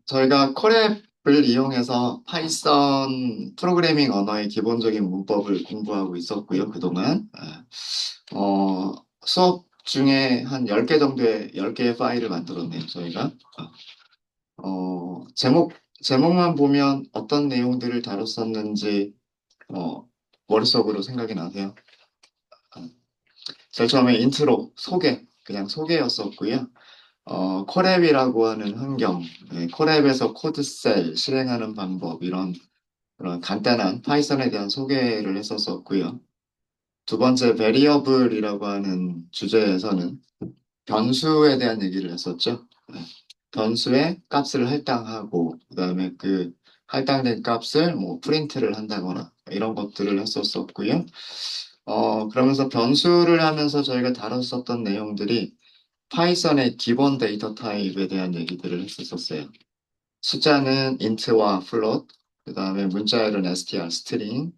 저희가 콜앱을 이용해서 파이썬 프로그래밍 언어의 기본적인 문법을 공부하고 있었고요, 그동안. 수업 중에 한 10개 정도의, 10개의 파일을 만들었네요, 저희가. 제목만 보면 어떤 내용들을 다뤘었는지, 어, 머릿속으로 생각이 나세요? 어, 제일 처음에 인트로, 그냥 소개였었고요. 콜앱이라고 하는 환경, 콜앱에서 코드셀 실행하는 방법, 이런 그런 간단한 파이썬에 대한 소개를 했었었고요. 두 번째, 베리어블이라고 하는 주제에서는 변수에 대한 얘기를 했었죠. 변수의 값을 할당하고, 그다음에 그 할당된 값을 뭐 프린트를 한다거나 이런 것들을 했었었고요. 그러면서 변수를 하면서 저희가 다뤘었던 내용들이 파이썬의 기본 데이터 타입에 대한 얘기들을 했었어요. 숫자는 int와 float, 그 다음에 문자열은 str, string,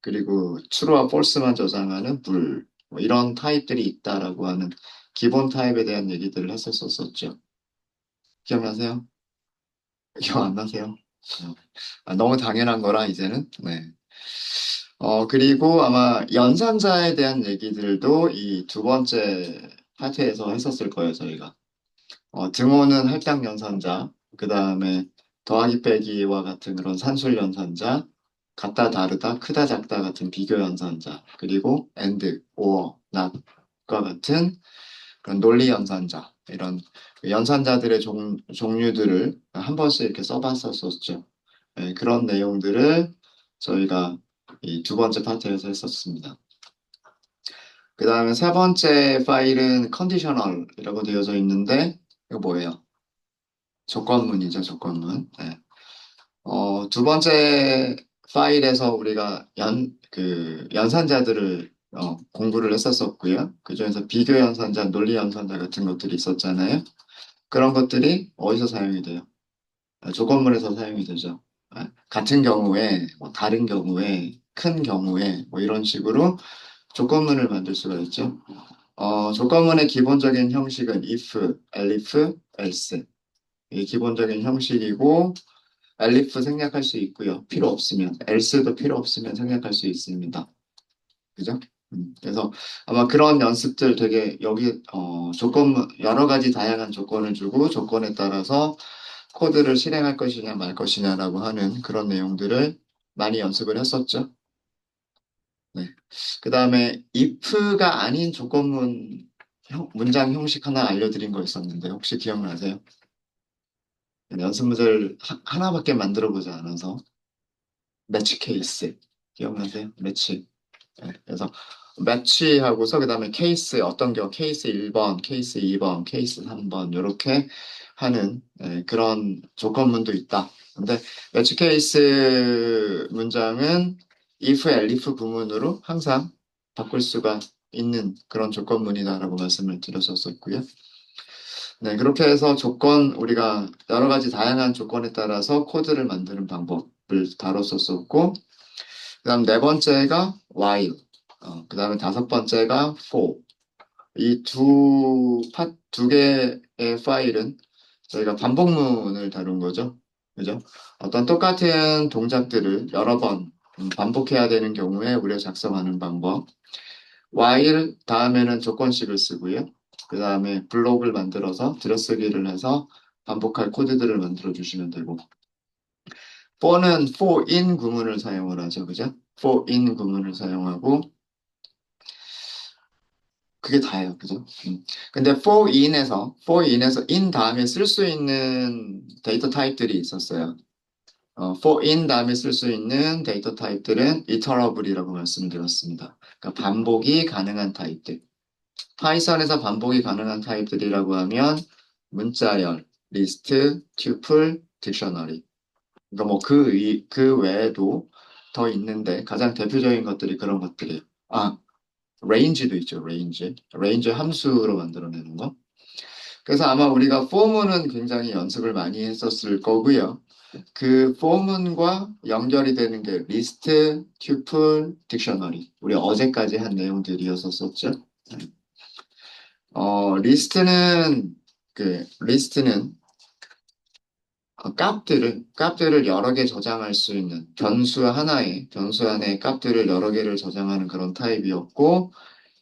그리고 true와 false만 저장하는 bool, 뭐 이런 타입들이 있다라고 하는 기본 타입에 대한 얘기들을 했었었죠. 기억나세요? 기억 안 나세요? 너무 당연한 거라 이제는. 네. 그리고 아마 연산자에 대한 얘기들도 이 두 번째 파트에서 했었을 거예요, 저희가. 등호는 할당 연산자, 그 다음에 더하기 빼기와 같은 그런 산술 연산자, 같다 다르다 크다 작다 같은 비교 연산자, 그리고 and, or, not과 같은 그런 논리 연산자, 이런 연산자들의 종류들을 한 번씩 이렇게 써봤었었죠. 네, 그런 내용들을 저희가 이 두 번째 파트에서 했었습니다. 그 다음에 세 번째 파일은 컨디셔널이라고 되어져 있는데, 이거 뭐예요? 조건문이죠, 조건문. 네. 두 번째 파일에서 우리가 연산자들을 공부를 했었었고요. 그중에서 비교 연산자, 논리 연산자 같은 것들이 있었잖아요. 그런 것들이 어디서 사용이 돼요? 조건문에서 사용이 되죠. 같은 경우에, 뭐 다른 경우에, 큰 경우에, 뭐 이런 식으로 조건문을 만들 수가 있죠. 조건문의 기본적인 형식은 if, elif, else. 이게 기본적인 형식이고, elif 생략할 수 있고요. 필요 없으면, else도 필요 없으면 생략할 수 있습니다. 그죠? 그래서 아마 그런 연습들 되게 여기 여러 가지 다양한 조건을 주고 조건에 따라서 코드를 실행할 것이냐 말 것이냐라고 하는 그런 내용들을 많이 연습을 했었죠. 네. 그 다음에 if가 아닌 조건문 문장 형식 하나 알려드린 거 있었는데 혹시 기억나세요? 연습 문제를 하나밖에 만들어 보지 않아서 매치 케이스 기억나세요? 매치. 네, 그래서 매치하고서 그다음에 케이스 어떤 경우 케이스 1번, 케이스 2번, 케이스 3번 이렇게 하는 그런 조건문도 있다. 근데 매치 케이스 문장은 if, elif 구문으로 항상 바꿀 수가 있는 그런 조건문이다라고 말씀을 드렸었고요. 네, 그렇게 해서 우리가 여러 가지 다양한 조건에 따라서 코드를 만드는 방법을 다뤘었고, 그 다음 네 번째가 while, 그 다음에 다섯 번째가 for. 이 두 개의 파일은 저희가 반복문을 다룬 거죠. 그죠? 어떤 똑같은 동작들을 여러 번 반복해야 되는 경우에 우리가 작성하는 방법. while 다음에는 조건식을 쓰고요. 그 다음에 블록을 만들어서 들여쓰기를 해서 반복할 코드들을 만들어 주시면 되고. for는 for in 구문을 사용을 하죠. 그죠? for in 구문을 사용하고, 그게 다예요. 그죠? 근데 for in에서 in 다음에 쓸 수 있는 데이터 타입들이 있었어요. for in 다음에 쓸 수 있는 데이터 타입들은 iterable이라고 말씀드렸습니다. 그러니까 반복이 가능한 타입들. 파이썬에서 반복이 가능한 타입들이라고 하면 문자열, 리스트, 튜플, 딕셔너리. 그러니까 뭐 그 외에도 더 있는데 가장 대표적인 것들이 그런 것들이에요. 레인지도 있죠, 레인지. 레인지 함수로 만들어내는 거. 그래서 아마 우리가 포문은 굉장히 연습을 많이 했었을 거고요. 그 포문과 연결이 되는 게 리스트, 튜플, 딕셔너리. 우리 어제까지 한 내용들이었었죠. 리스트는 값들을 여러 개 저장할 수 있는 변수 안에 값들을 여러 개를 저장하는 그런 타입이었고,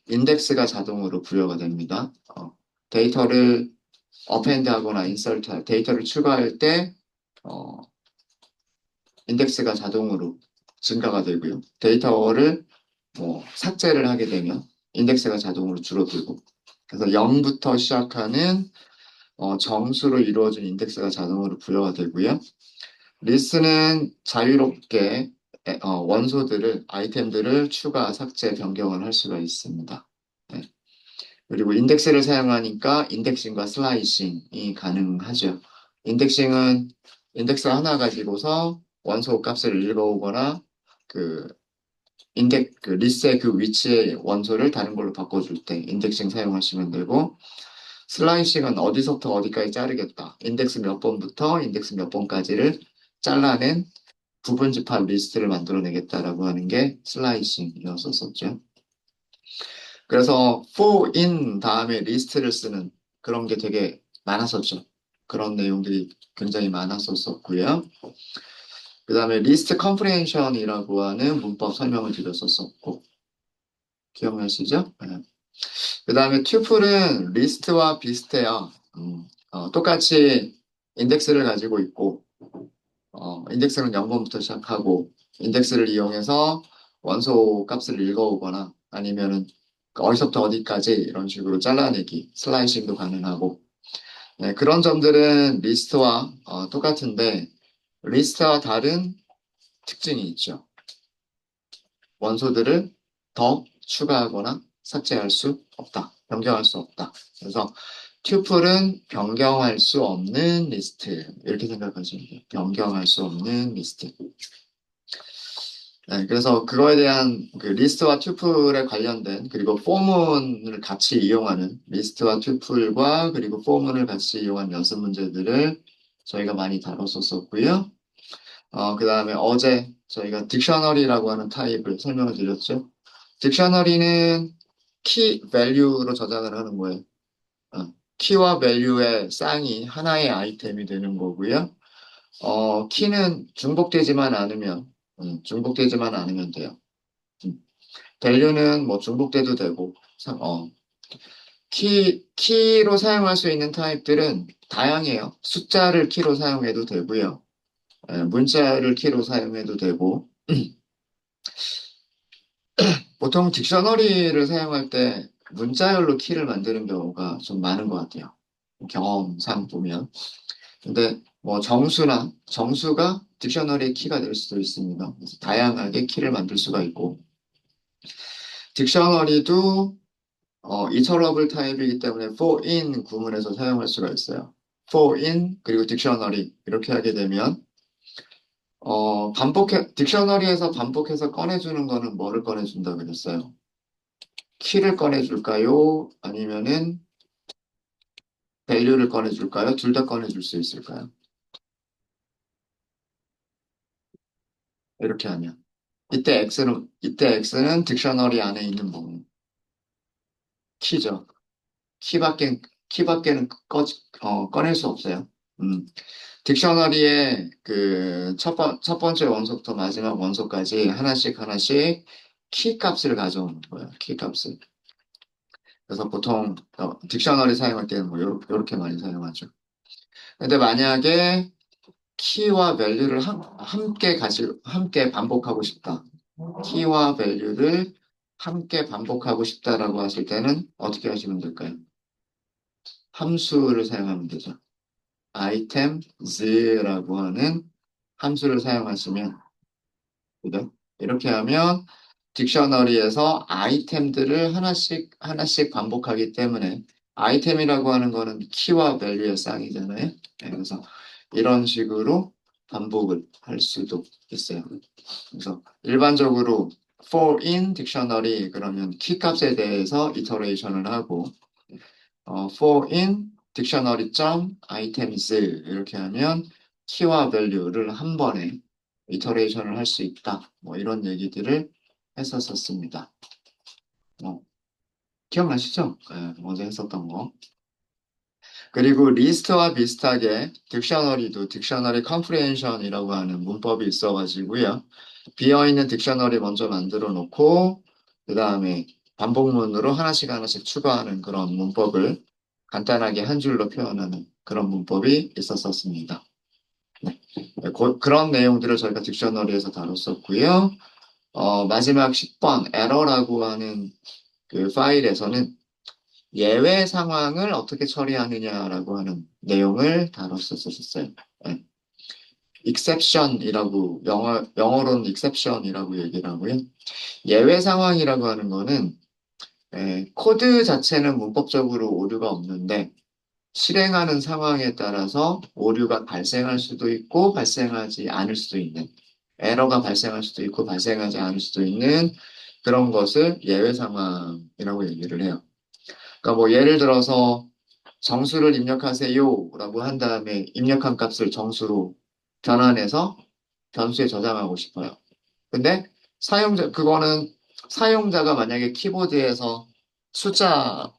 인덱스가 자동으로 부여가 됩니다. 데이터를 어펜드 하거나 데이터를 추가할 때, 어, 인덱스가 자동으로 증가가 되고요. 데이터를 뭐 삭제를 하게 되면 인덱스가 자동으로 줄어들고, 그래서 0부터 시작하는 정수로 이루어진 인덱스가 자동으로 부여가 되고요. 리스트는 자유롭게 아이템들을 추가, 삭제, 변경을 할 수가 있습니다. 네. 그리고 인덱스를 사용하니까 인덱싱과 슬라이싱이 가능하죠. 인덱싱은 인덱스 하나 가지고서 원소 값을 읽어오거나 그 그 리스트의 그 위치의 원소를 다른 걸로 바꿔줄 때 인덱싱 사용하시면 되고, 슬라이싱은 어디서부터 어디까지 자르겠다. 인덱스 몇 번부터 인덱스 몇 번까지를 잘라낸 부분 집합 리스트를 만들어내겠다라고 하는 게 슬라이싱이었었죠. 그래서 for in 다음에 리스트를 쓰는 그런 게 되게 많았었죠. 그런 내용들이 굉장히 많았었고요. 그 다음에 리스트 컴프레hension이라고 하는 문법 설명을 드렸었고, 기억나시죠? 네. 그 다음에 튜플은 리스트와 비슷해요. 똑같이 인덱스를 가지고 있고, 인덱스는 0번부터 시작하고, 인덱스를 이용해서 원소 값을 읽어오거나 아니면은 어디서부터 어디까지 이런 식으로 잘라내기, 슬라이싱도 가능하고, 네, 그런 점들은 리스트와 똑같은데, 리스트와 다른 특징이 있죠. 원소들을 더 추가하거나 삭제할 수 없다. 변경할 수 없다. 그래서 튜플은 변경할 수 없는 리스트. 이렇게 생각하시면 돼요. 변경할 수 없는 리스트. 네, 그래서 그거에 대한 그 리스트와 튜플에 관련된 그리고 포문을 같이 이용하는 리스트와 튜플과 그리고 포문을 같이 이용한 연습 문제들을 저희가 많이 다뤘었고요. 그 다음에 어제 저희가 딕셔너리라고 하는 타입을 설명을 드렸죠. 딕셔너리는 키 밸류로 저장을 하는 거예요. 키와 밸류의 쌍이 하나의 아이템이 되는 거고요. 키는 중복되지만 않으면 돼요. 밸류는 뭐 중복돼도 되고, 키로 사용할 수 있는 타입들은 다양해요. 숫자를 키로 사용해도 되고요. 문자를 키로 사용해도 되고, 보통 딕셔너리를 사용할 때 문자열로 키를 만드는 경우가 좀 많은 것 같아요. 경험상 보면. 근데 뭐 정수가 딕셔너리의 키가 될 수도 있습니다. 그래서 다양하게 키를 만들 수가 있고, 딕셔너리도 이터러블 타입이기 때문에 for in 구문에서 사용할 수가 있어요. for in 그리고 딕셔너리 이렇게 하게 되면 딕셔너리에서 반복해서 꺼내주는 거는 뭐를 꺼내준다 그랬어요? 키를 꺼내줄까요? 아니면은 밸류를 꺼내줄까요? 둘 다 꺼내줄 수 있을까요? 이렇게 하면. 이때 X는 딕셔너리 안에 있는 부분. 키죠. 키밖에, 키밖에는 꺼낼 수 없어요. 음. 딕셔너리의 그 첫 번째 원소부터 마지막 원소까지 하나씩 하나씩 키 값을 가져오는 거예요. 키 값을. 그래서 보통 딕셔너리 사용할 때는 뭐 요렇게 많이 사용하죠. 근데 만약에 키와 밸류를 함께 반복하고 싶다. 키와 밸류를 함께 반복하고 싶다라고 하실 때는 어떻게 하시면 될까요? 함수를 사용하면 되죠. items라고 하는 함수를 사용하시면, 그죠? 이렇게 하면 딕셔너리에서 아이템들을 하나씩 하나씩 반복하기 때문에 아이템이라고 하는 거는 키와 밸류의 쌍이잖아요. 네, 그래서 이런 식으로 반복을 할 수도 있어요. 그래서 일반적으로 for in 딕셔너리 그러면 키 값에 대해서 이터레이션을 하고 for in 딕셔너리 점 items 이렇게 하면 키와 밸류를 한 번에 이터레이션을 할 수 있다. 뭐 이런 얘기들을 했었습니다. 어, 기억나시죠? 어제 했었던 거. 그리고 리스트와 비슷하게 딕셔너리도 딕셔너리 컴프리헨션이라고 하는 문법이 있어가지고요. 비어있는 딕셔너리 먼저 만들어 놓고 그 다음에 반복문으로 하나씩 하나씩 추가하는 그런 문법을 간단하게 한 줄로 표현하는 그런 문법이 있었었습니다. 네. 그런 내용들을 저희가 딕셔너리에서 다뤘었고요. 마지막 10번 에러라고 하는 그 파일에서는 예외 상황을 어떻게 처리하느냐라고 하는 내용을 다뤘었었어요. 네. exception이라고 영어로는 exception이라고 얘기를 하고요. 예외 상황이라고 하는 거는 코드 자체는 문법적으로 오류가 없는데 실행하는 상황에 따라서 오류가 발생할 수도 있고 발생하지 않을 수도 있는 에러가 발생할 수도 있고 발생하지 않을 수도 있는 그런 것을 예외 상황이라고 얘기를 해요. 그러니까 뭐 예를 들어서 정수를 입력하세요라고 한 다음에 입력한 값을 정수로 변환해서 변수에 저장하고 싶어요. 근데 그거는 사용자가 만약에 키보드에서 숫자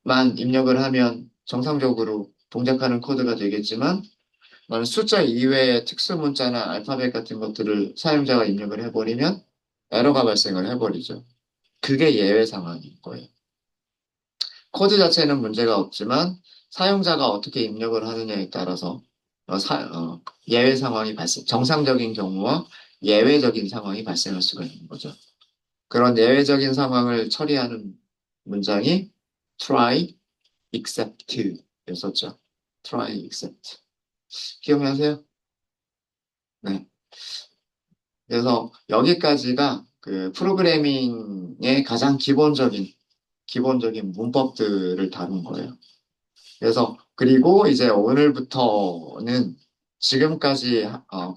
만 입력을 하면 정상적으로 동작하는 코드가 되겠지만 만약 숫자 이외의 특수 문자나 알파벳 같은 것들을 사용자가 입력을 해버리면 에러가 발생을 해버리죠. 그게 예외 상황인 거예요. 코드 자체는 문제가 없지만 사용자가 어떻게 입력을 하느냐에 따라서 예외 상황이 정상적인 경우와 예외적인 상황이 발생할 수가 있는 거죠. 그런 예외적인 상황을 처리하는 문장이 try, except 였었죠. try, except. 기억나세요? 네. 그래서 여기까지가 그 프로그래밍의 가장 기본적인 문법들을 다룬 거예요. 그래서 그리고 이제 오늘부터는 지금까지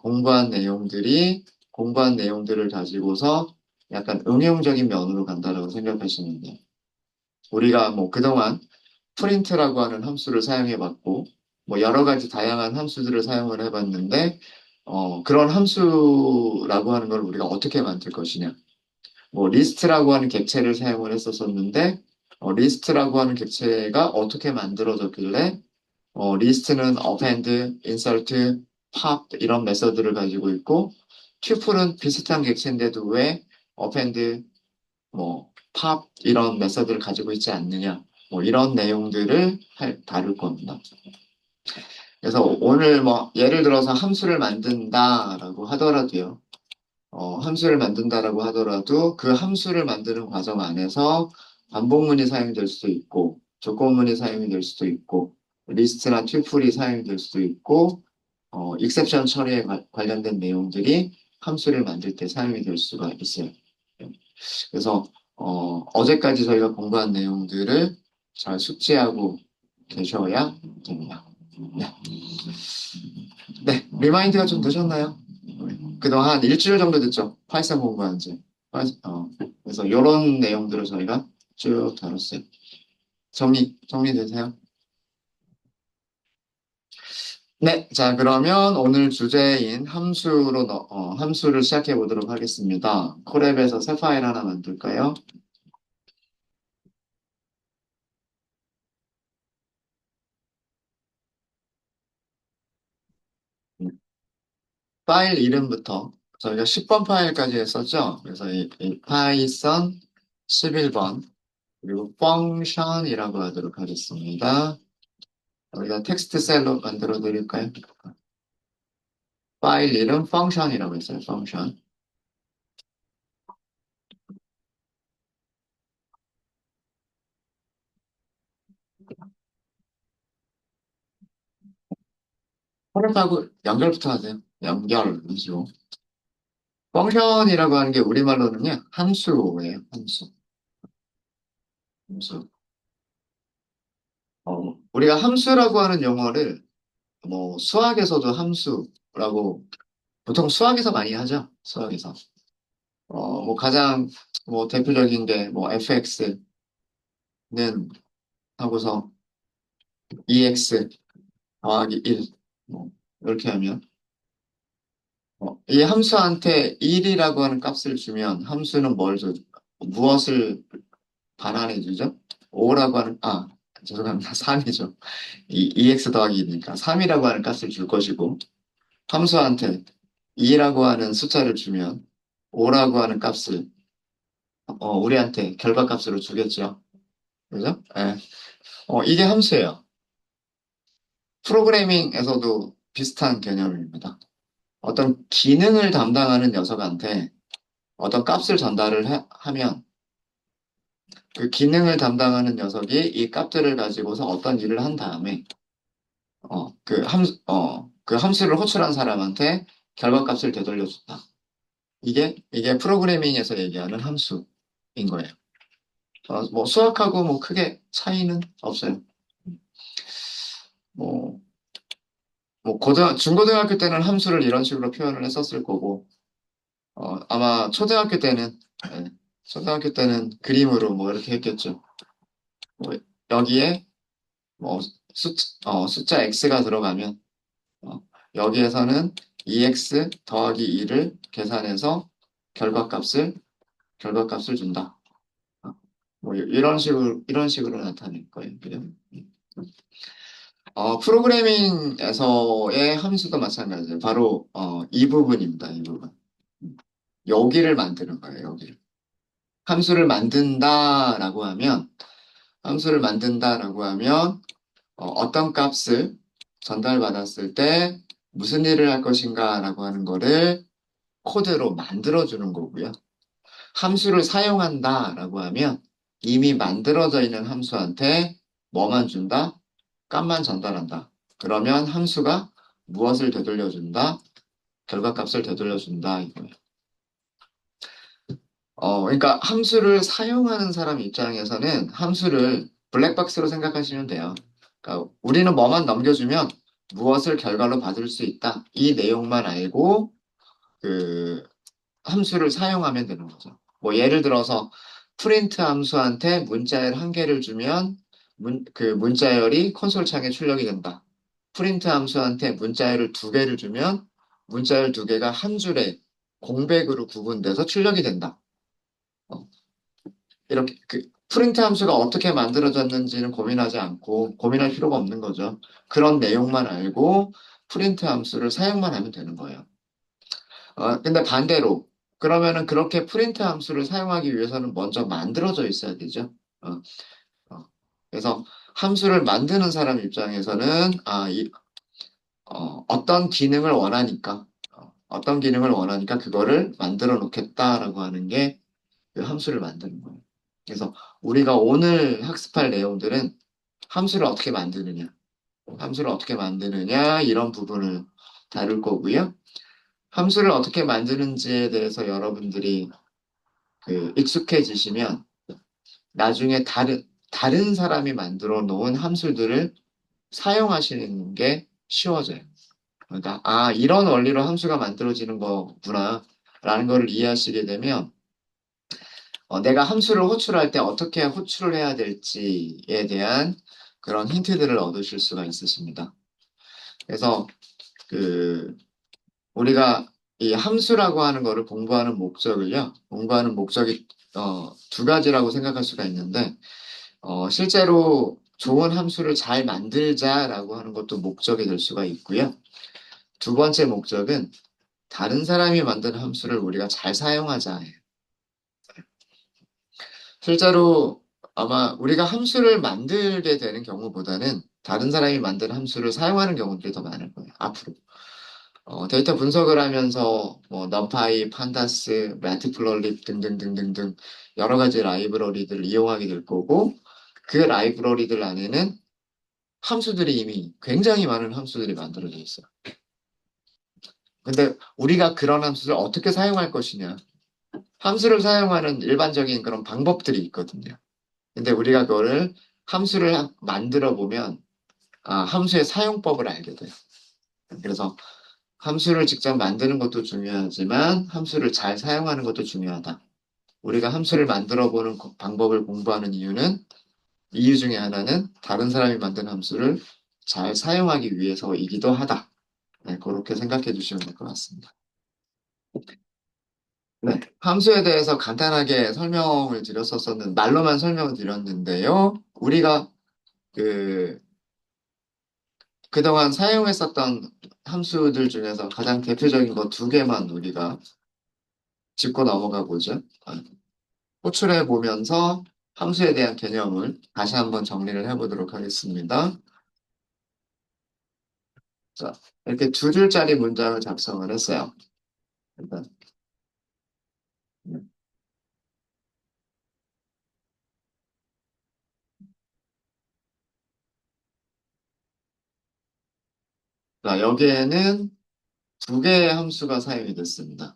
공부한 내용들을 가지고서 약간 응용적인 면으로 간다라고 생각하시면 돼요. 우리가 뭐 그동안 프린트라고 하는 함수를 사용해 봤고 뭐 여러 가지 다양한 함수들을 사용을 해봤는데 그런 함수라고 하는 걸 우리가 어떻게 만들 것이냐. 뭐 리스트라고 하는 객체를 사용을 했었었는데 리스트라고 하는 객체가 어떻게 만들어졌길래 리스트는 append, insert, pop 이런 메서드를 가지고 있고 튜플은 비슷한 객체인데도 왜 append, 뭐 pop 이런 메서드를 가지고 있지 않느냐 뭐 이런 내용들을 다룰 겁니다. 그래서 오늘 뭐 예를 들어서 함수를 만든다라고 하더라도요. 함수를 만든다라고 하더라도 그 함수를 만드는 과정 안에서 반복문이 사용될 수도 있고 조건문이 사용이 될 수도 있고 리스트나 튜플이 사용이 될 수도 있고 익셉션 처리에 관련된 내용들이 함수를 만들 때 사용이 될 수가 있어요. 그래서 어제까지 저희가 공부한 내용들을 잘 숙지하고 계셔야 됩니다. 네, 네, 리마인드가 좀 되셨나요? 그동안 한 일주일 정도 됐죠. 파이썬 공부한 지. 그래서 이런 내용들을 저희가 쭉 다뤘어요. 정리되세요? 네, 자, 그러면 오늘 주제인 함수를 시작해 보도록 하겠습니다. 콜앱에서 새 파일 하나 만들까요? 파일 이름부터 저희가 10번 파일까지 했었죠. 그래서 이 파이썬 11번 그리고 펑션이라고 하도록 하겠습니다. 우리가 텍스트 셀로 만들어 드릴까요? 파일 이름 펑션이라고 했어요. 펑션. 콜앱하고 연결부터 하세요. 연결이죠. 펑션이라고 하는 게 우리말로는요, 함수예요. 함수. 함수. 우리가 함수라고 하는 용어를 뭐 수학에서도 함수라고 보통 수학에서 많이 하죠. 수학에서. 뭐 가장 뭐 대표적인 게 뭐 fx는 하고서 ex 더하기 1. 뭐 이렇게 하면 이 함수한테 1이라고 하는 값을 주면 함수는 뭘 줘? 무엇을 반환해 주죠? 5라고 하는 죄송합니다. 3이죠. 이 2x 더하기 2니까 3이라고 하는 값을 줄 것이고, 함수한테 2라고 하는 숫자를 주면 5라고 하는 값을 우리한테 결과값으로 주겠죠. 그죠? 예. 이게 함수예요. 프로그래밍에서도 비슷한 개념입니다. 어떤 기능을 담당하는 녀석한테 어떤 값을 하면 그 기능을 담당하는 녀석이 이 값들을 가지고서 어떤 일을 한 다음에 그 함수를 호출한 사람한테 결과값을 되돌려준다. 이게 프로그래밍에서 얘기하는 함수인 거예요. 뭐 수학하고 뭐 크게 차이는 없어요. 뭐, 뭐 중고등학교 때는 함수를 이런 식으로 표현을 했었을 거고, 아마 예, 초등학교 때는 그림으로 뭐 이렇게 했겠죠. 뭐 여기에 뭐 숫자 x가 들어가면 어, 여기에서는 2x 더하기 2를 계산해서 결과값을 결과값을 준다. 뭐 이런 식으로 나타낼 거예요. 그죠? 프로그래밍에서의 함수도 마찬가지예요. 바로 이 부분입니다. 이 부분. 여기를 만드는 거예요. 여기를. 함수를 만든다라고 하면 함수를 만든다라고 하면 어떤 값을 전달받았을 때 무슨 일을 할 것인가라고 하는 거를 코드로 만들어주는 거고요. 함수를 사용한다라고 하면 이미 만들어져 있는 함수한테 뭐만 준다? 값만 전달한다. 그러면 함수가 무엇을 되돌려준다? 결과값을 되돌려준다. 이거예요. 그러니까 함수를 사용하는 사람 입장에서는 함수를 블랙박스로 생각하시면 돼요. 그러니까 우리는 뭐만 넘겨주면 무엇을 결과로 받을 수 있다. 이 내용만 알고 그 함수를 사용하면 되는 거죠. 뭐 예를 들어서 프린트 함수한테 문자열 한 개를 주면 그 문자열이 콘솔 창에 출력이 된다. 프린트 함수한테 문자열을 두 개를 주면 문자열 두 개가 한 줄에 공백으로 구분돼서 출력이 된다. 어, 이렇게 프린트 함수가 어떻게 만들어졌는지는 고민하지 않고 고민할 필요가 없는 거죠. 그런 내용만 알고 프린트 함수를 사용만 하면 되는 거예요. 근데 반대로 그러면은 그렇게 프린트 함수를 사용하기 위해서는 먼저 만들어져 있어야 되죠. 어, 그래서 함수를 만드는 사람 입장에서는 어떤 기능을 원하니까 그거를 만들어 놓겠다라고 하는 게 그 함수를 만드는 거예요. 그래서 우리가 오늘 학습할 내용들은 함수를 어떻게 만드느냐, 이런 부분을 다룰 거고요. 함수를 어떻게 만드는지에 대해서 여러분들이 익숙해지시면 나중에 다른 사람이 만들어 놓은 함수들을 사용하시는 게 쉬워져요. 그러니까, 이런 원리로 함수가 만들어지는 거구나, 라는 거를 이해하시게 되면, 내가 함수를 호출할 때 어떻게 호출을 해야 될지에 대한 그런 힌트들을 얻으실 수가 있으십니다. 그래서, 그, 우리가 이 함수라고 하는 거를 공부하는 목적이 두 가지라고 생각할 수가 있는데, 실제로 좋은 함수를 잘 만들자라고 하는 것도 목적이 될 수가 있고요. 두 번째 목적은 다른 사람이 만든 함수를 우리가 잘 사용하자. 실제로 아마 우리가 함수를 만들게 되는 경우보다는 다른 사람이 만든 함수를 사용하는 경우들이 더 많을 거예요. 앞으로. 데이터 분석을 하면서 뭐 넘파이, 판다스, 매트플러립 등등등등등 여러 가지 라이브러리들을 이용하게 될 거고 그 라이브러리들 안에는 함수들이 이미 굉장히 많은 함수들이 만들어져 있어요. 근데 우리가 그런 함수를 어떻게 사용할 것이냐. 함수를 사용하는 일반적인 그런 방법들이 있거든요. 근데 우리가 그거를 함수를 만들어 보면 함수의 사용법을 알게 돼요. 그래서 함수를 직접 만드는 것도 중요하지만 함수를 잘 사용하는 것도 중요하다. 우리가 함수를 만들어 보는 방법을 공부하는 이유 중에 하나는 다른 사람이 만든 함수를 잘 사용하기 위해서이기도 하다. 네, 그렇게 생각해 주시면 될 것 같습니다. 네, 함수에 대해서 간단하게 말로만 설명을 드렸는데요. 우리가 그, 그동안 사용했었던 함수들 중에서 가장 대표적인 거 두 개만 우리가 짚고 넘어가 보죠. 호출해 보면서 함수에 대한 개념을 다시 한번 정리를 해보도록 하겠습니다. 자, 이렇게 두 줄짜리 문장을 작성을 했어요. 일단, 자, 여기에는 두 개의 함수가 사용이 됐습니다.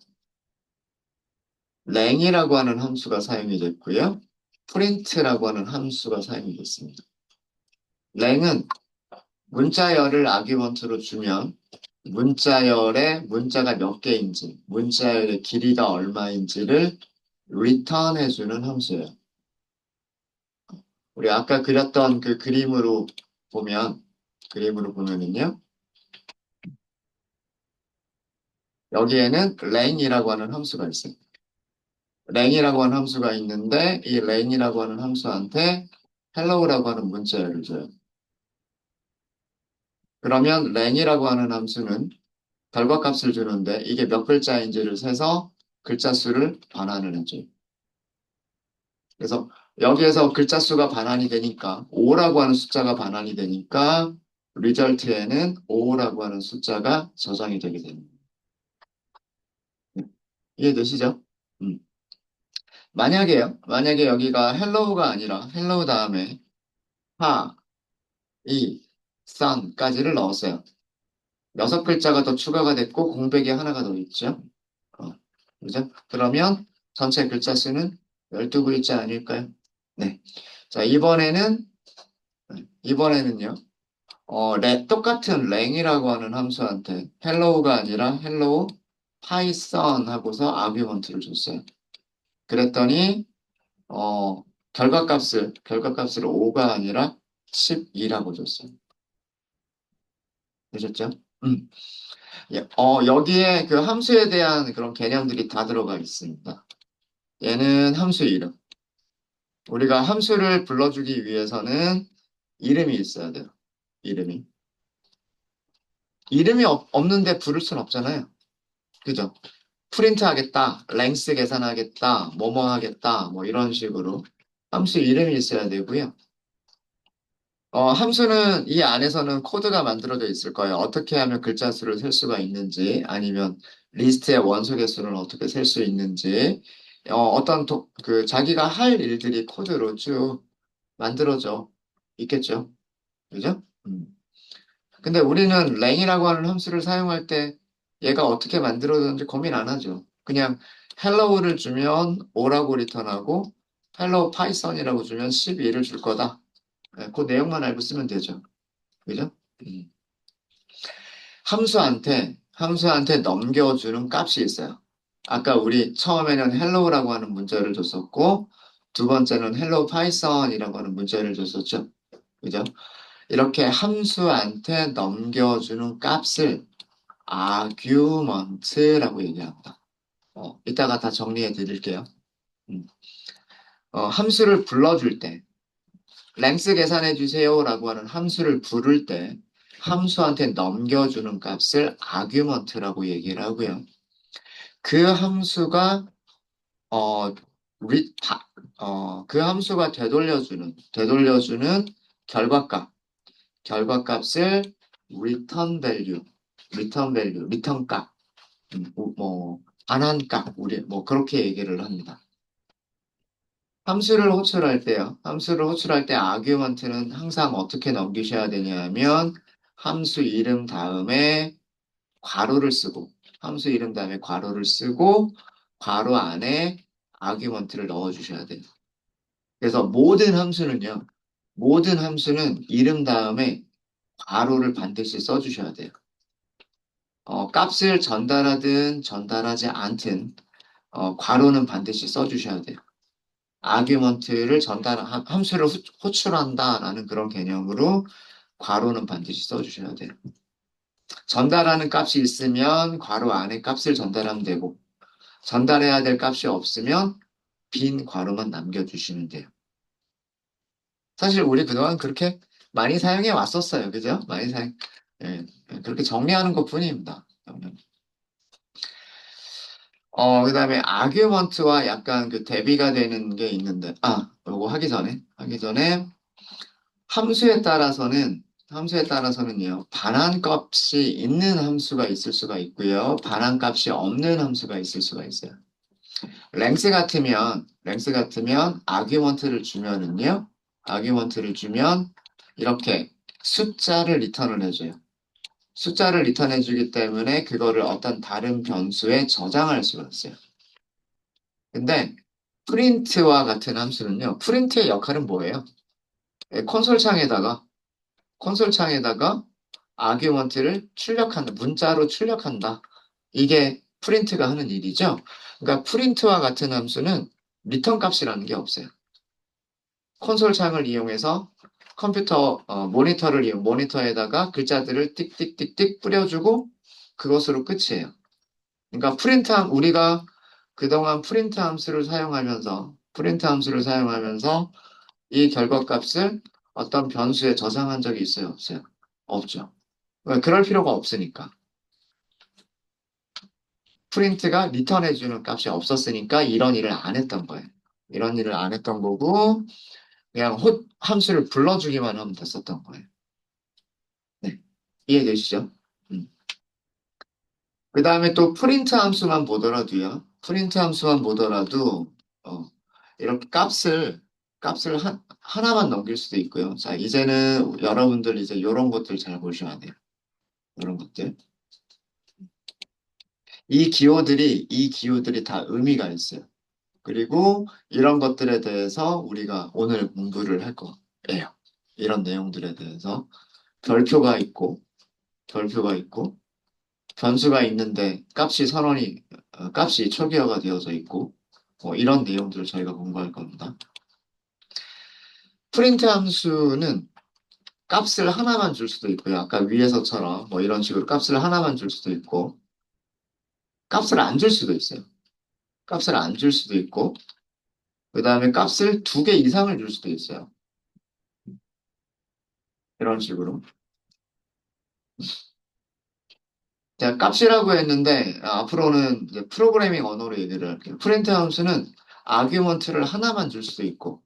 랭이라고 하는 함수가 사용이 됐고요. 프린트라고 하는 함수가 사용이 됐습니다. 랭은 문자열을 아규먼트로 주면 문자열에 문자가 몇 개인지, 문자열의 길이가 얼마인지를 return해주는 함수예요. 우리 아까 그렸던 그 그림으로 보면은요, 여기에는 랭이라고 하는 함수가 있어요. 랭이라고 하는 함수가 있는데, 이 랭이라고 하는 함수한테 hello라고 하는 문자열을 줘요. 그러면 랭이라고 하는 함수는 결과값을 주는데, 이게 몇 글자인지를 세서 글자 수를 반환을 해줘요. 그래서 여기에서 글자 수가 반환이 되니까 5라고 하는 숫자가 반환이 되니까 리절트에는 5라고 하는 숫자가 저장이 되게 됩니다. 이해되시죠? 음. 만약에 여기가 헬로우가 아니라 헬로우 다음에 하, 이, 선까지를 넣었어요. 6글자가 더 추가가 됐고 공백이 하나가 더 있죠. 어, 그죠? 그러면 전체 글자 수는 12글자 아닐까요? 네. 자, 이번에는요. 똑같은 랭이라고 하는 함수한테 헬로우가 아니라 헬로우 파이썬 하고서 아규먼트를 줬어요. 그랬더니 결과값을 5가 아니라 12라고 줬어요. 되셨죠? 음. 예, 여기에 그 함수에 대한 그런 개념들이 다 들어가 있습니다. 얘는 함수 이름. 우리가 함수를 불러주기 위해서는 이름이 있어야 돼요. 이름이. 이름이 없는데 부를 순 없잖아요. 그죠? 프린트 하겠다, 랭스 계산하겠다, 뭐뭐 하겠다, 뭐 이런 식으로 함수 이름이 있어야 되고요. 함수는 이 안에서는 코드가 만들어져 있을 거예요. 어떻게 하면 글자 수를 셀 수가 있는지, 아니면 리스트의 원소 개수를 어떻게 셀 수 있는지, 자기가 할 일들이 코드로 쭉 만들어져 있겠죠. 그죠? 근데 우리는 랭이라고 하는 함수를 사용할 때 얘가 어떻게 만들어졌는지 고민 안 하죠. 그냥 hello를 주면 5라고 리턴하고 hello python이라고 주면 12를 줄 거다. 네, 그 내용만 알고 쓰면 되죠. 그죠? 음. 함수한테 넘겨주는 값이 있어요. 아까 우리 처음에는 hello라고 하는 문자를 줬었고 두 번째는 hello python이라고 하는 문자를 줬었죠. 그죠? 이렇게 함수한테 넘겨주는 값을 argument라고 얘기합니다. 이따가 다 정리해 드릴게요. 음. 함수를 불러줄 때, length 계산해 주세요라고 하는 함수를 부를 때, 함수한테 넘겨주는 값을 argument라고 얘기를 하고요. 그 함수가, 어, 그 함수가 되돌려주는 결과값, 결과값을 return 값, 반환값, 우리 뭐 그렇게 얘기를 합니다. 함수를 호출할 때 아규먼트는 항상 어떻게 넘기셔야 되냐면 함수 이름 다음에 괄호를 쓰고 함수 이름 다음에 괄호를 쓰고 괄호 안에 아규먼트를 넣어 주셔야 돼요. 그래서 모든 함수는 이름 다음에 괄호를 반드시 써 주셔야 돼요. 값을 전달하든 전달하지 않든 괄호는 반드시 써 주셔야 돼요. 아규먼트를 함수를 호출한다라는 그런 개념으로 괄호는 반드시 써주셔야 돼요. 전달하는 값이 있으면 괄호 안에 값을 전달하면 되고, 전달해야 될 값이 없으면 빈 괄호만 남겨주시면 돼요. 사실 우리 그동안 그렇게 많이 사용해 왔었어요. 그죠? 예, 그렇게 정리하는 것뿐입니다. 그다음에 아규먼트와 약간 그 대비가 되는 게 있는데, 요거 하기 전에 함수에 따라서는요, 반환값이 있는 함수가 있을 수가 있고요, 반환값이 없는 함수가 있을 수가 있어요. 랭스 같으면 아규먼트를 주면 이렇게 숫자를 리턴을 해줘요. 숫자를 리턴해주기 때문에 그거를 어떤 다른 변수에 저장할 수가 있어요. 근데 프린트와 같은 함수는요, 프린트의 역할은 뭐예요? 예, 콘솔창에다가 아규먼트를 출력한다, 문자로 출력한다. 이게 프린트가 하는 일이죠. 그러니까 프린트와 같은 함수는 리턴 값이라는 게 없어요. 콘솔 창을 이용해서 모니터에다가 글자들을 띡띡띡띡 뿌려주고 그것으로 끝이에요. 그러니까 우리가 그동안 프린트 함수를 사용하면서 이 결과값을 어떤 변수에 저장한 적이 있어요? 없어요? 없죠. 왜? 그럴 필요가 없으니까. 프린트가 리턴해주는 값이 없었으니까 이런 일을 안 했던 거예요. 이런 일을 안 했던 거고, 그냥 함수를 불러주기만 하면 됐었던 거예요. 네. 이해되시죠? 음. 그 다음에 또 프린트 함수만 보더라도, 어, 이렇게 값을 하나만 넘길 수도 있고요. 자, 이제는 여러분들 이제 이런 것들 잘 보셔야 돼요. 이런 것들. 이 기호들이 다 의미가 있어요. 그리고 이런 것들에 대해서 우리가 오늘 공부를 할 거예요. 이런 내용들에 대해서 별표가 있고, 변수가 있는데 값이 초기화가 되어져 있고, 이런 내용들을 저희가 공부할 겁니다. 프린트 함수는 값을 하나만 줄 수도 있고요. 아까 위에서처럼 뭐 이런 식으로 값을 하나만 줄 수도 있고, 값을 안 줄 수도 있어요. 값을 안 줄 수도 있고, 그 다음에 값을 두 개 이상을 줄 수도 있어요. 이런 식으로. 제가 값이라고 했는데 앞으로는 이제 프로그래밍 언어로 얘기를 할게요. 프린트 함수는 아규먼트를 하나만 줄 수도 있고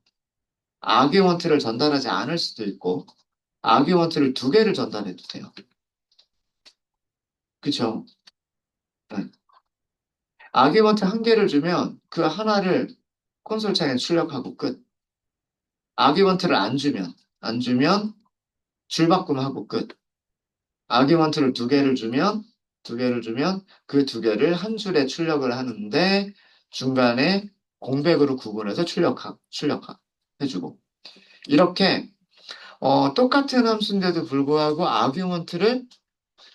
아규먼트를 전달하지 않을 수도 있고 아규먼트를 두 개를 전달해도 돼요. 그쵸? 네. 아규먼트 한 개를 주면 그 하나를 콘솔 창에 출력하고 끝. 아규먼트를 안 주면 줄바꿈하고 끝. 아규먼트를 두 개를 주면 그 두 개를 한 줄에 출력을 하는데 중간에 공백으로 구분해서 출력해주고 이렇게 똑같은 함수인데도 불구하고 아규먼트를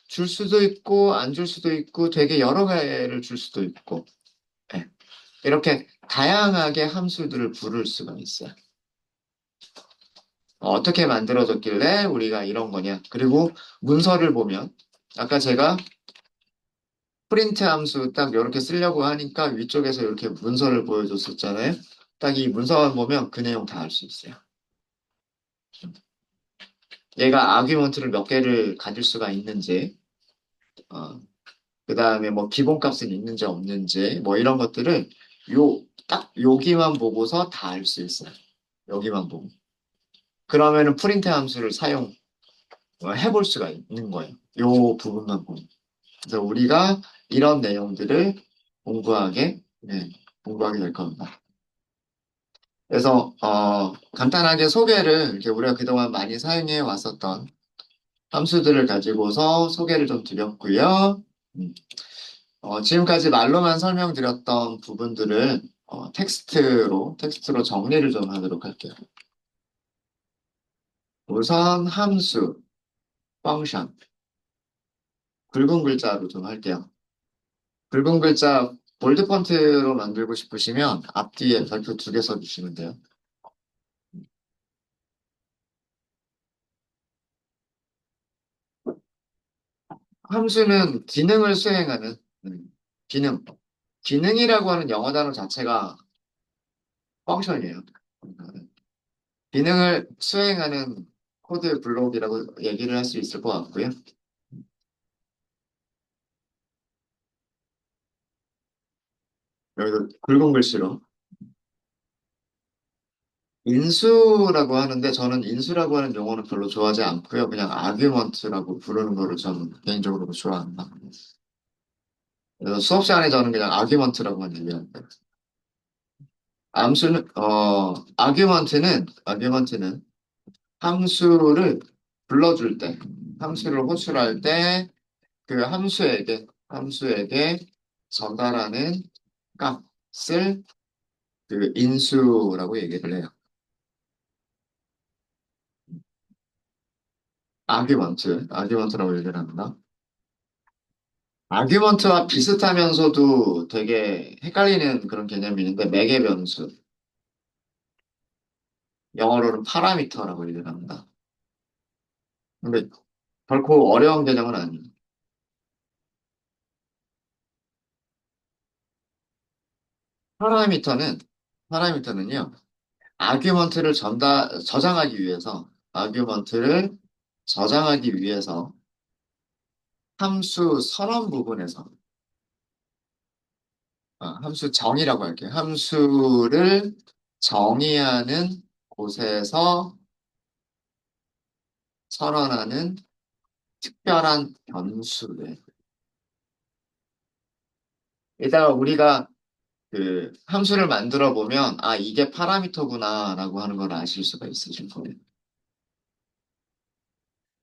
줄 수도 있고 안 줄 수도 있고 되게 여러 개를 줄 수도 있고 예. 이렇게 다양하게 함수들을 부를 수가 있어요. 어떻게 만들어졌길래 우리가 이런 거냐? 그리고 문서를 보면 아까 제가 프린트 함수 딱 이렇게 쓰려고 하니까 위쪽에서 이렇게 문서를 보여줬었잖아요. 딱 이 문서만 보면 그 내용 다 알 수 있어요. 얘가 아규먼트를 몇 개를 가질 수가 있는지, 어, 그 다음에 뭐 기본값은 있는지 없는지, 뭐 이런 것들을 딱 여기만 보고서 다 알 수 있어요. 여기만 보고. 그러면은 프린트 함수를 해볼 수가 있는 거예요. 요 부분만 보면. 그래서 우리가 이런 내용들을 공부하게, 네, 공부하게 될 겁니다. 그래서 간단하게 소개를 이렇게 우리가 그동안 많이 사용해 왔었던 함수들을 가지고서 소개를 좀 드렸고요. 음, 지금까지 말로만 설명드렸던 부분들을 텍스트로 정리를 좀 하도록 할게요. 우선 함수, 펑션, 굵은 글자로 좀 할게요. 굵은 글자 볼드 폰트로 만들고 싶으시면 앞뒤에 별표 두 개 써주시면 돼요. 함수는 기능을 수행하는 기능. 기능이라고 하는 영어 단어 자체가 펑션이에요. 기능을 수행하는 코드 블록이라고 얘기를 할 수 있을 것 같고요. 여기도 굵은 글씨로 인수라고 하는데 저는 인수라고 하는 용어는 별로 좋아하지 않고요. 그냥 아규먼트라고 부르는 거를 저는 개인적으로 좋아합니다. 그래서 수업 시간에 저는 그냥 아규먼트라고만 얘기합니다. 아규먼트는 함수를 불러줄 때, 함수를 호출할 때 그 함수에게 전달하는 값을 그 인수라고 얘기를 해요. 아규먼트라고 얘기를 합니다. 아규먼트와 비슷하면서도 되게 헷갈리는 그런 개념이 있는데 매개 변수, 영어로는 파라미터라고 얘기를 합니다. 근데 결코 어려운 개념은 아니에요. 파라미터는 파라미터는요. 아규먼트를 저장하기 위해서 함수 선언 부분에서 함수 정의라고 할게요. 함수를 정의하는 곳에서 선언하는 특별한 변수래. 이따가 우리가 그 함수를 만들어 보면 이게 파라미터구나라고 하는 걸 아실 수가 있으실 거예요.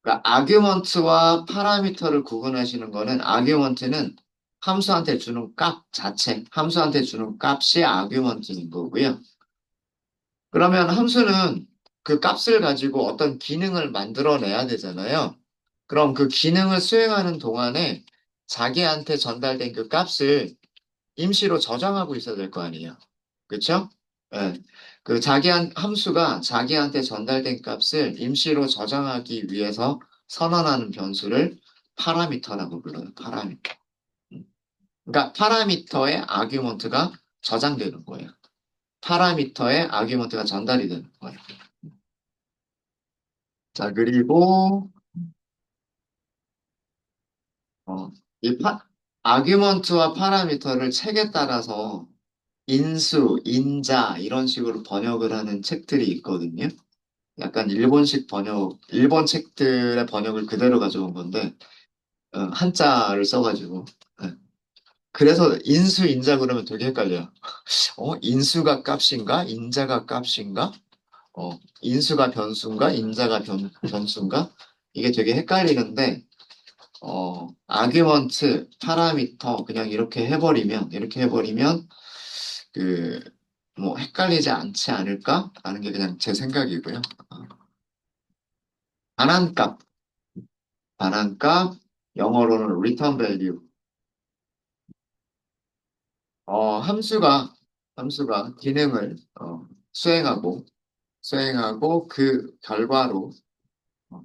그러니까 아규먼트와 파라미터를 구분하시는 거는 아규먼트는 함수한테 주는 값 자체, 함수한테 주는 값이 아규먼트인 거고요. 그러면 함수는 그 값을 가지고 어떤 기능을 만들어내야 되잖아요. 그럼 그 기능을 수행하는 동안에 자기한테 전달된 그 값을 임시로 저장하고 있어야 될 거 아니에요. 그렇죠? 예. 함수가 자기한테 전달된 값을 임시로 저장하기 위해서 선언하는 변수를 파라미터라고 불러요. 파라미터. 음. 그러니까 파라미터의 아규먼트가 저장되는 거예요. 파라미터의 아규먼트가 전달이 되는 거예요. 자, 그리고 어, 이 아규먼트와 파라미터를 책에 따라서 인수, 인자 이런 식으로 번역을 하는 책들이 있거든요. 약간 일본 책들의 번역을 그대로 가져온 건데, 한자를 써가지고. 네. 그래서 인수, 인자 그러면 되게 헷갈려요. 인수가 값인가? 인자가 값인가? 인수가 변수인가? 인자가 변수인가? 이게 되게 헷갈리는데, 아규먼트, 파라미터, 그냥 이렇게 해버리면, 그, 뭐, 헷갈리지 않지 않을까? 라는 게 그냥 제 생각이고요. 어, 반환값, 반환값, 영어로는 return value. 함수가 기능을, 수행하고 어,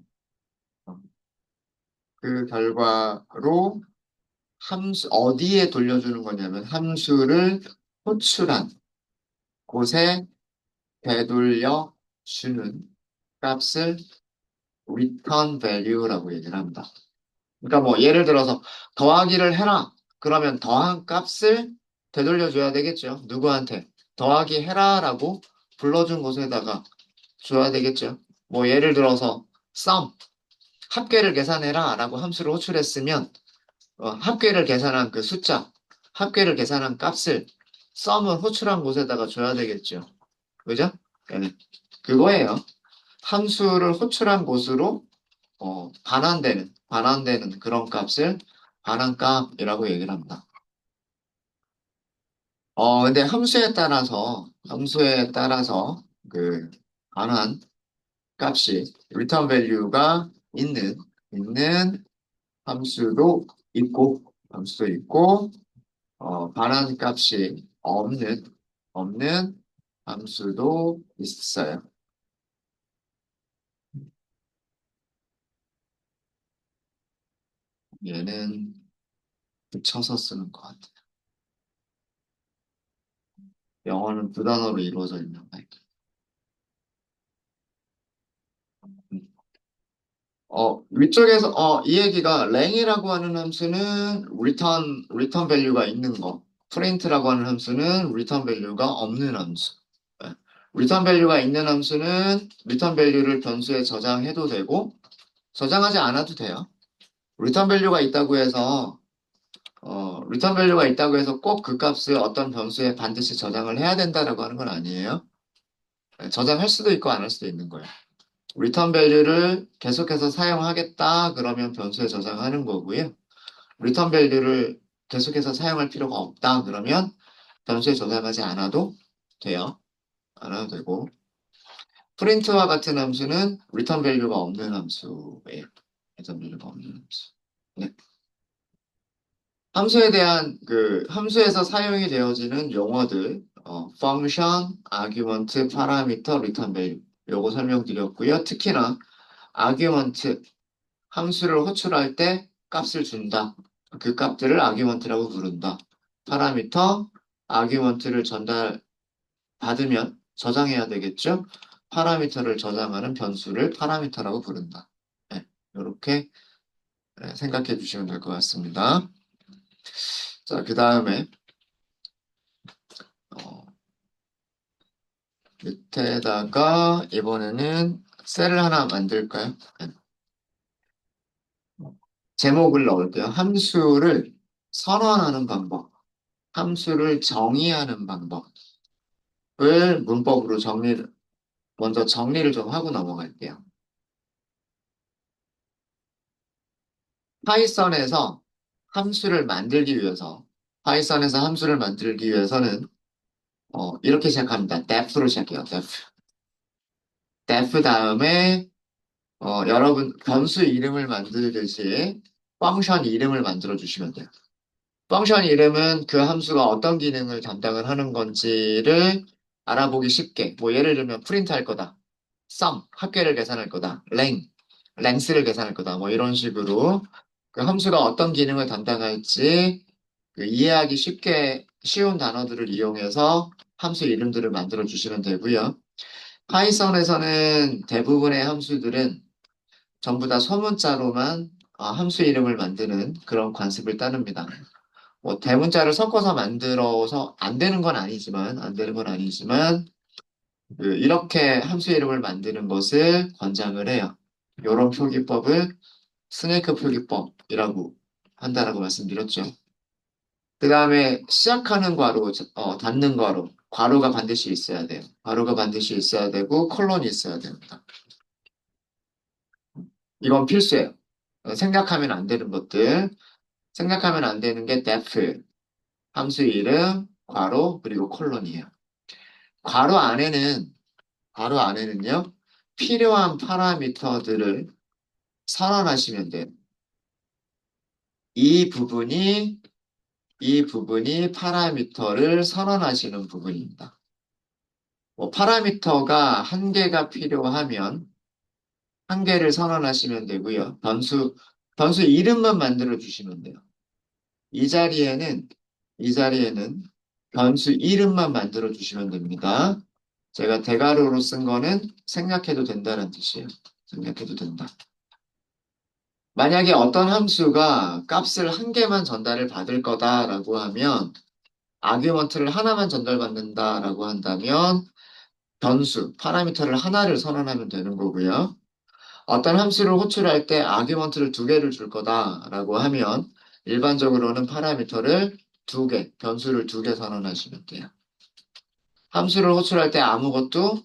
어, 그 결과로 어디에 돌려주는 거냐면 함수를 호출한 곳에 되돌려 주는 값을 return value라고 얘기를 합니다. 그러니까 뭐 예를 들어서 더하기를 해라. 그러면 더한 값을 되돌려줘야 되겠죠. 누구한테? 더하기 해라라고 불러준 곳에다가 줘야 되겠죠. 뭐 예를 들어서 sum, 합계를 계산해라 라고 함수를 호출했으면 합계를 계산한 그 숫자, 합계를 계산한 값을 sum을 호출한 곳에다가 줘야 되겠죠. 그죠? 네. 그거예요. 함수를 호출한 곳으로 반환되는 그런 값을 반환값이라고 얘기를 합니다. 근데 함수에 따라서 그 반환 값이 return value가 있는 함수도 있고, 반환 값이 없는 함수도 있어요. 얘는 붙여서 쓰는 것 같아요. 영어는 두 단어로 이루어져 있는 거. 위쪽에서, 이 얘기가 랭이라고 하는 함수는 return value가 있는 거. print라고 하는 함수는 return value가 없는 함수. 네. return value가 있는 함수는 return value를 변수에 저장해도 되고, 저장하지 않아도 돼요. return value가 있다고 해서, return value가 있다고 해서 꼭 그 값을 어떤 변수에 반드시 저장을 해야 된다라고 하는 건 아니에요. 네, 저장할 수도 있고 안 할 수도 있는 거예요. return value를 계속해서 사용하겠다 그러면 변수에 저장하는 거고요. return value를 계속해서 사용할 필요가 없다 그러면 변수에 저장하지 않아도 돼요. 않아도 되고 print와 같은 함수는 return value가 없는 함수예요. return value가 없는 함수. 네. 함수에 대한 함수에서 사용이 되어지는 용어들 function, argument, parameter, return value 요거 설명드렸고요. 특히나 argument 함수를 호출할 때 값을 준다. 그 값들을 아규먼트라고 부른다. 파라미터, 아규먼트를 받으면 저장해야 되겠죠? 파라미터를 저장하는 변수를 파라미터라고 부른다. 네, 이렇게 생각해 주시면 될 것 같습니다. 자, 그 다음에 밑에다가 이번에는 셀을 하나 만들까요? 네. 제목을 넣을게요. 함수를 선언하는 방법, 함수를 정의하는 방법. 을 문법으로 먼저 정리를 좀 하고 넘어갈게요. 파이썬에서 함수를 만들기 위해서, 파이썬에서 함수를 만들기 위해서는, 이렇게 시작합니다. def로 시작해요, def. def 다음에, 여러분, 변수 이름을 만들듯이 펑션 이름을 만들어 주시면 돼요. 펑션 이름은 그 함수가 어떤 기능을 담당을 하는 건지를 알아보기 쉽게, 뭐 예를 들면 프린트 할 거다. sum, 합계를 계산할 거다. length를 계산할 거다. 뭐 이런 식으로 그 함수가 어떤 기능을 담당할지 이해하기 쉽게 쉬운 단어들을 이용해서 함수 이름들을 만들어 주시면 되고요. 파이썬에서는 대부분의 함수들은 전부 다 소문자로만 함수 이름을 만드는 그런 관습을 따릅니다. 뭐 대문자를 섞어서 만들어서 안 되는 건 아니지만 이렇게 함수 이름을 만드는 것을 권장을 해요. 이런 표기법을 스네이크 표기법이라고 한다라고 말씀드렸죠. 그 다음에 시작하는 괄호, 닫는 괄호. 괄호가 반드시 있어야 돼요. 괄호가 반드시 있어야 되고 콜론이 있어야 됩니다. 이건 필수예요. 생각하면 안 되는 것들. 생각하면 안 되는 게 def, 함수 이름, 괄호, 그리고 콜론이에요. 괄호 안에는, 괄호 안에는요, 필요한 파라미터들을 선언하시면 돼요. 이 부분이, 이 부분이 파라미터를 선언하시는 부분입니다. 뭐 파라미터가 한 개가 필요하면 한 개를 선언하시면 되고요. 변수 이름만 만들어 주시면 돼요. 이 자리에는, 이 자리에는 변수 이름만 만들어 주시면 됩니다. 제가 대괄호로 쓴 거는 생략해도 된다는 뜻이에요. 생략해도 된다. 만약에 어떤 함수가 값을 한 개만 전달을 받을 거다라고 하면 아규먼트를 하나만 전달받는다라고 한다면 변수, 파라미터를 하나를 선언하면 되는 거고요. 어떤 함수를 호출할 때 아규먼트를 두 개를 줄 거다라고 하면 일반적으로는 파라미터를 두 개, 변수를 두 개 선언하시면 돼요. 함수를 호출할 때 아무것도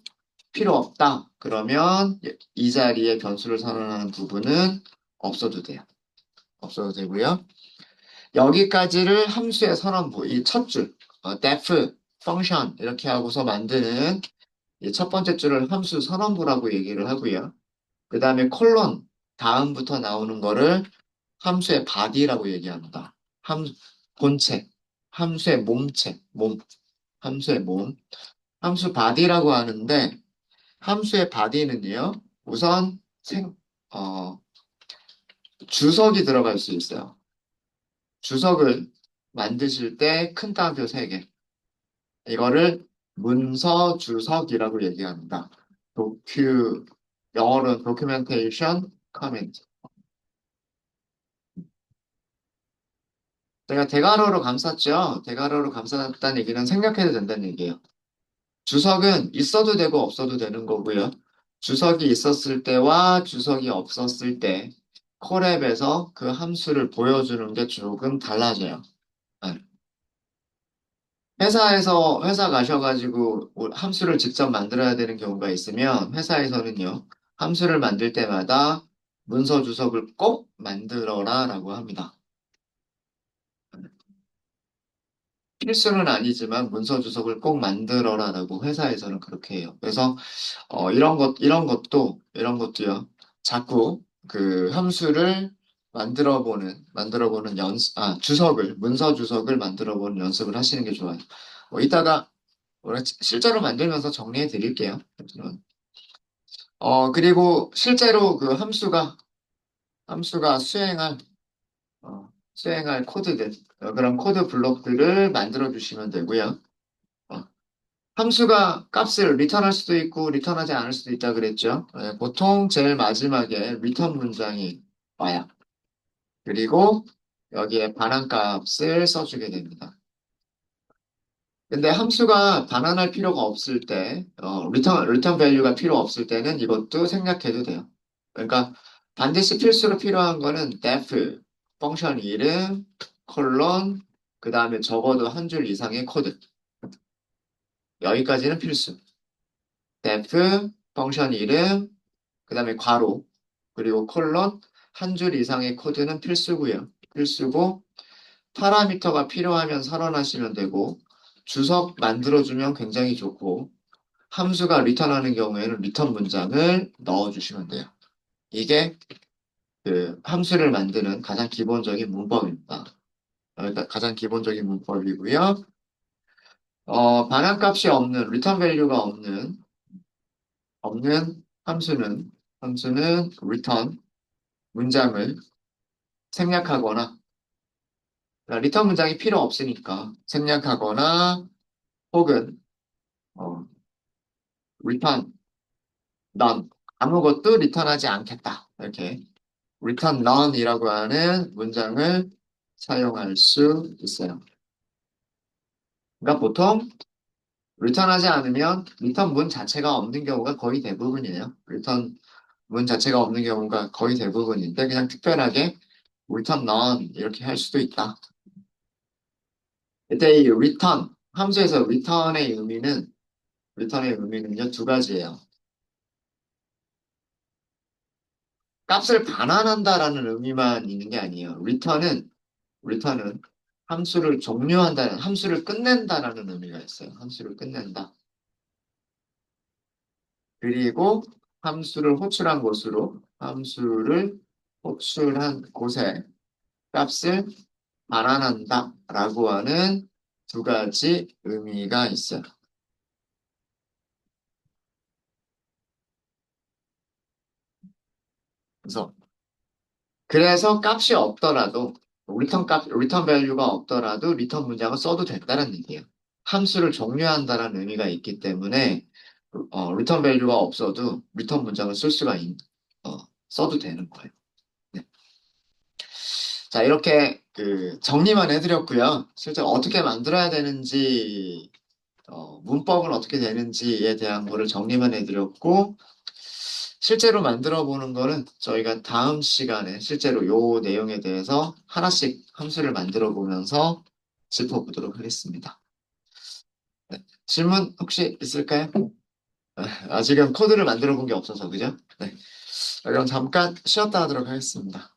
필요 없다. 그러면 이 자리에 변수를 선언하는 부분은 없어도 돼요. 없어도 되고요. 여기까지를 함수의 선언부, 이 첫 줄, def, function 이렇게 하고서 만드는 이 첫 번째 줄을 함수 선언부라고 얘기를 하고요. 그 다음에 콜론, 다음부터 나오는 거를 함수의 body라고 얘기합니다. 본체, 함수의 몸체, 함수의 몸. 함수 body라고 하는데, 함수의 body는요, 우선 어, 주석이 들어갈 수 있어요. 주석을 만드실 때 큰 따옴표 3개. 이거를 문서 주석이라고 얘기합니다. 도큐, 영어로는 documentation, comment. 제가 대괄호로 감쌌죠? 대괄호로 감쌌다는 얘기는 생략해도 된다는 얘기예요. 주석은 있어도 되고 없어도 되는 거고요. 주석이 있었을 때와 주석이 없었을 때 콜앱에서 그 함수를 보여주는 게 조금 달라져요. 네. 회사에서 회사 가셔가지고 함수를 직접 만들어야 되는 경우가 있으면 회사에서는요, 함수를 만들 때마다 문서 주석을 꼭 만들어라라고 합니다. 필수는 아니지만 문서 주석을 꼭 만들어라라고 회사에서는 그렇게 해요. 그래서 이런 것도요. 자꾸 그 함수를 만들어 보는 문서 주석을 만들어 보는 연습을 하시는 게 좋아요. 이따가 우리가 실제로 만들면서 정리해 드릴게요. 그리고 실제로 그 함수가 수행할 코드들, 그런 코드 블록들을 만들어 주시면 되고요. 어, 함수가 값을 리턴할 수도 있고 리턴하지 않을 수도 있다 그랬죠. 보통 제일 마지막에 리턴 문장이 와요. 그리고 여기에 반환값을 써주게 됩니다. 근데 함수가 반환할 필요가 없을 때, 리턴 밸류가 필요 없을 때는 이것도 생략해도 돼요. 그러니까 반드시 필수로 필요한 거는 def, 펑션 이름, 콜론, 그 다음에 적어도 한 줄 이상의 코드. 여기까지는 필수. def, 펑션 이름, 그 다음에 괄호, 그리고 콜론, 한 줄 이상의 코드는 필수고요. 필수고, 파라미터가 필요하면 선언하시면 되고, 주석 만들어주면 굉장히 좋고, 함수가 리턴하는 경우에는 리턴 문장을 넣어주시면 돼요. 이게 그 함수를 만드는 가장 기본적인 문법입니다. 가장 기본적인 문법이고요. 반환값이 없는, 리턴 밸류가 없는 함수는 return 문장을 생략하거나, 리턴 문장이 필요 없으니까 생략하거나, 혹은, 어, return none. 아무것도 리턴하지 않겠다. 이렇게 return none이라고 하는 문장을 사용할 수 있어요. 그러니까 보통 리턴하지 않으면 리턴 문 자체가 없는 경우가 거의 대부분이에요. 리턴 문 자체가 없는 경우가 거의 대부분인데 그냥 특별하게 return none 이렇게 할 수도 있다. 이때 이 return 함수에서 return의 의미는요 두 가지예요. 값을 반환한다라는 의미만 있는 게 아니에요. return은 함수를 끝낸다라는 의미가 있어요. 함수를 끝낸다. 그리고 함수를 호출한 곳에 값을 반환한다라고 하는 두 가지 의미가 있어요. 그래서 값이 없더라도 리턴 밸류가 없더라도 리턴 문장을 써도 된다는 얘기예요. 함수를 종료한다는 의미가 있기 때문에 리턴 밸류가 없어도 리턴 문장을 써도 되는 거예요. 네. 자, 이렇게 그 정리만 해드렸고요. 실제 어떻게 만들어야 되는지, 문법은 어떻게 되는지에 대한 거를 정리만 해드렸고, 실제로 만들어 보는 거는 저희가 다음 시간에 실제로 요 내용에 대해서 하나씩 함수를 만들어 보면서 짚어보도록 하겠습니다. 네. 질문 혹시 있을까요? 아직은 코드를 만들어 본 게 없어서, 그죠? 네. 그럼 잠깐 쉬었다 하도록 하겠습니다.